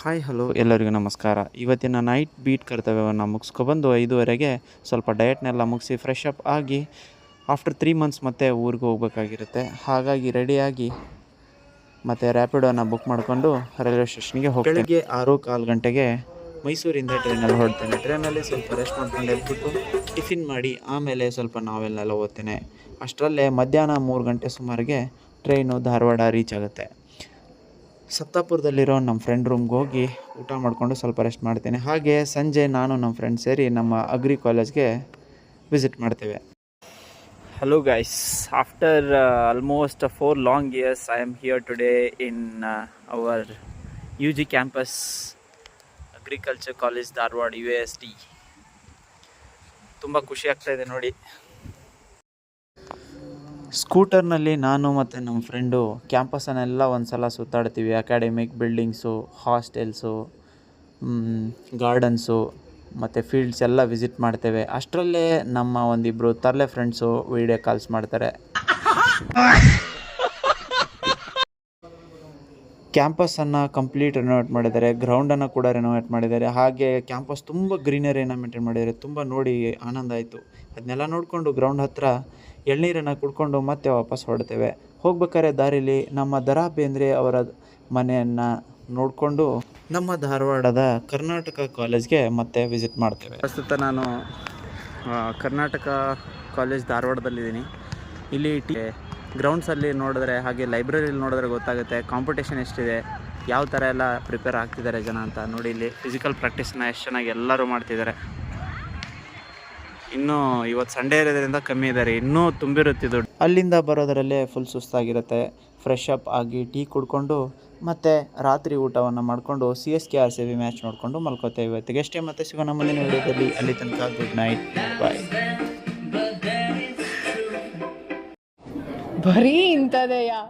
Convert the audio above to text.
Hi hello ಎಲ್ಲರಿಗೂ ನಮಸ್ಕಾರ. ಇವತ್ತಿನ ನೈಟ್ ಬೀಟ್ ಕರ್ತವ್ಯವನ್ನು ಮುಗಿಸ್ಕೊಬಂದು 5:30ಗೆ ಸ್ವಲ್ಪ ಡಯಟ್ನೆಲ್ಲ ಮುಗಿಸಿ ಫ್ರೆಶ್ ಅಪ್ ಆಗಿ ಆಫ್ಟರ್ 3 ಮಂತ್ಸ್ ಮತ್ತೆ ಊರಿಗೆ ಹೋಗಬೇಕಾಗಿರುತ್ತೆ. ಹಾಗಾಗಿ ರೆಡಿಯಾಗಿ ಮತ್ತು ರ್ಯಾಪಿಡೋನ ಬುಕ್ ಮಾಡಿಕೊಂಡು ರೈಲ್ವೆ ಸ್ಟೇಷನ್ಗೆ ಹೋಗಿ ಬೆಳಗ್ಗೆ 6:15 ಗಂಟೆಗೆ ಮೈಸೂರಿಂದ ಟ್ರೈನಲ್ಲಿ ಹೊರಡ್ತೇನೆ. ಟ್ರೈನಲ್ಲಿ ಸ್ವಲ್ಪ ರೆಸ್ಟ್ ಮಾಡ್ಕೊಂಡು ಎದ್ಬಿಟ್ಟು ಟಿಫಿನ್ ಮಾಡಿ ಆಮೇಲೆ ಸ್ವಲ್ಪ ನಾವೆಲ್ನೆಲ್ಲ ಓದ್ತೇನೆ. ಅಷ್ಟರಲ್ಲೇ ಮಧ್ಯಾಹ್ನ 3 ಗಂಟೆ ಸುಮಾರಿಗೆ ಟ್ರೈನು ಧಾರವಾಡ ರೀಚ್ ಆಗುತ್ತೆ. ಸಪ್ತಾಪುರದಲ್ಲಿರೋ ನಮ್ಮ ಫ್ರೆಂಡ್ ರೂಮ್ಗೆ ಹೋಗಿ ಊಟ ಮಾಡಿಕೊಂಡು ಸ್ವಲ್ಪ ರೆಸ್ಟ್ ಮಾಡ್ತೇನೆ. ಹಾಗೆ ಸಂಜೆ ನಾನು ನಮ್ಮ ಫ್ರೆಂಡ್ ಸೇರಿ ನಮ್ಮ ಅಗ್ರಿ ಕಾಲೇಜ್ಗೆ ವಿಸಿಟ್ ಮಾಡ್ತೇವೆ. Hello guys, after almost 4 long years I am here today in our UG campus, agriculture college Dharwad UASD. ತುಂಬ ಖುಷಿ ಆಗ್ತಾಯಿದೆ ನೋಡಿ. ಸ್ಕೂಟರ್ನಲ್ಲಿ ನಾನು ಮತ್ತು ನಮ್ಮ ಫ್ರೆಂಡು ಕ್ಯಾಂಪಸನ್ನೆಲ್ಲ ಒಂದು ಸಲ ಸುತ್ತಾಡ್ತೀವಿ. ಅಕಾಡೆಮಿಕ್ ಬಿಲ್ಡಿಂಗ್ಸು, ಹಾಸ್ಟೆಲ್ಸು, ಗಾರ್ಡನ್ಸು ಮತ್ತು ಫೀಲ್ಡ್ಸ್ ಎಲ್ಲ ವಿಸಿಟ್ ಮಾಡ್ತೇವೆ. ಅಷ್ಟರಲ್ಲೇ ನಮ್ಮ ಒಂದಿಬ್ಬರು ತರಲೆ ಫ್ರೆಂಡ್ಸು ವೀಡಿಯೋ ಕಾಲ್ಸ್ ಮಾಡ್ತಾರೆ. ಕ್ಯಾಂಪಸನ್ನು ಕಂಪ್ಲೀಟ್ ರೆನೋವೇಟ್ ಮಾಡಿದ್ದಾರೆ, ಗ್ರೌಂಡನ್ನು ಕೂಡ ರೆನೋವೇಟ್ ಮಾಡಿದ್ದಾರೆ. ಹಾಗೆ ಕ್ಯಾಂಪಸ್ ತುಂಬ ಗ್ರೀನರಿಯನ್ನು ಮೇಂಟೈನ್ ಮಾಡಿದ್ದಾರೆ. ತುಂಬ ನೋಡಿ ಆನಂದ ಆಯಿತು. ಅದನ್ನೆಲ್ಲ ನೋಡಿಕೊಂಡು ಗ್ರೌಂಡ್ ಹತ್ತಿರ ಎಳ್ನೀರನ್ನು ಕುಡ್ಕೊಂಡು ಮತ್ತೆ ವಾಪಸ್ ಹೊರಡ್ತೇವೆ. ಹೋಗ್ಬೇಕಾದ್ರೆ ದಾರಿಲಿ ನಮ್ಮ ದ.ರಾ ಬೇಂದ್ರೆ ಅವರ ಮನೆಯನ್ನು ನೋಡಿಕೊಂಡು ನಮ್ಮ ಧಾರವಾಡದ ಕರ್ನಾಟಕ ಕಾಲೇಜ್ಗೆ ಮತ್ತೆ ವಿಸಿಟ್ ಮಾಡ್ತೇವೆ. ಪ್ರಸ್ತುತ ನಾನು ಕರ್ನಾಟಕ ಕಾಲೇಜ್ ಧಾರವಾಡದಲ್ಲಿದ್ದೀನಿ. ಇಲ್ಲಿ ಗ್ರೌಂಡ್ಸಲ್ಲಿ ನೋಡಿದ್ರೆ ಹಾಗೆ ಲೈಬ್ರರಿಲಿ ನೋಡಿದ್ರೆ ಗೊತ್ತಾಗುತ್ತೆ ಕಾಂಪಿಟೇಷನ್ ಎಷ್ಟಿದೆ, ಯಾವ ಥರ ಎಲ್ಲ ಪ್ರಿಪೇರ್ ಆಗ್ತಿದ್ದಾರೆ ಜನ ಅಂತ. ನೋಡಿ ಇಲ್ಲಿ ಫಿಸಿಕಲ್ ಪ್ರಾಕ್ಟೀಸ್ನ ಎಷ್ಟು ಚೆನ್ನಾಗಿ ಎಲ್ಲರೂ ಮಾಡ್ತಿದ್ದಾರೆ. ಇನ್ನೂ ಇವತ್ತು ಸಂಡೇ ಇರೋದ್ರಿಂದ ಕಮ್ಮಿ ಇದ್ದಾರೆ, ಇನ್ನೂ ತುಂಬಿರುತ್ತಿದ್ದು. ಅಲ್ಲಿಂದ ಬರೋದರಲ್ಲೇ ಫುಲ್ ಸುಸ್ತಾಗಿರುತ್ತೆ. ಫ್ರೆಶ್ ಅಪ್ ಆಗಿ ಟೀ ಕುಡ್ಕೊಂಡು ಮತ್ತು ರಾತ್ರಿ ಊಟವನ್ನು ಮಾಡಿಕೊಂಡು CSK RCB ಮ್ಯಾಚ್ ನೋಡಿಕೊಂಡು ಮಲ್ಕೋತೇವೆ. ಇವತ್ತಿಗೆ ಅಷ್ಟೇ, ಮತ್ತೆ ಸಿಗೋಣ ಮುಂದಿನ ವಿಡಿಯೋದಲ್ಲಿ. ಅಲ್ಲಿ ತನಕ ಗುಡ್ ನೈಟ್, ಬಾಯ್. ಬರೀ ಇಂಥದೆಯಾ?